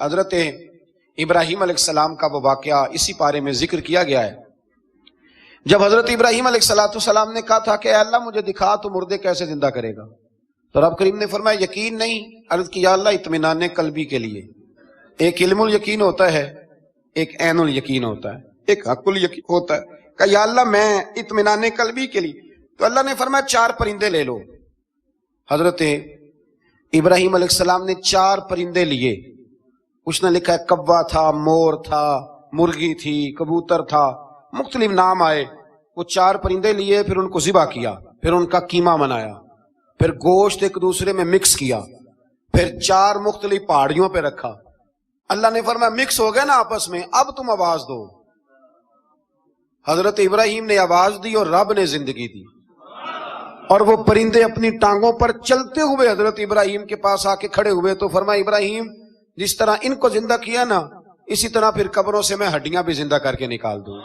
حضرت ابراہیم علیہ السلام کا وہ واقعہ اسی پارے میں ذکر کیا گیا ہے. جب حضرت ابراہیم علیہ السلام نے کہا تھا کہ اے اللہ مجھے دکھا تو مردے کیسے زندہ کرے گا، تو رب کریم نے فرمایا یقین نہیں. عرض کی یا اللہ اطمینان قلبی کے لیے ایک علم الیقین ہوتا ہے، ایک عین الیقین ہوتا ہے، ایک حق الیقین ہوتا ہے. کہ یا اللہ میں اطمینان قلبی کے لیے، تو اللہ نے فرمایا 4 پرندے لے لو. حضرت ابراہیم علیہ السلام نے 4 پرندے لیے. اس نے لکھا ہے کوا تھا، مور تھا، مرغی تھی، کبوتر تھا، مختلف نام آئے. وہ 4 پرندے لیے، پھر ان کو ذبح کیا، پھر ان کا قیمہ بنایا، پھر گوشت ایک دوسرے میں مکس کیا، پھر 4 مختلف پہاڑیوں پہ رکھا. اللہ نے فرمایا مکس ہو گئے نا آپس میں، اب تم آواز دو. حضرت ابراہیم نے آواز دی اور رب نے زندگی دی، اور وہ پرندے اپنی ٹانگوں پر چلتے ہوئے حضرت ابراہیم کے پاس آ کے کھڑے ہوئے. تو فرمایا ابراہیم جس طرح ان کو زندہ کیا نا، اسی طرح پھر قبروں سے میں ہڈیاں بھی زندہ کر کے نکال دوں.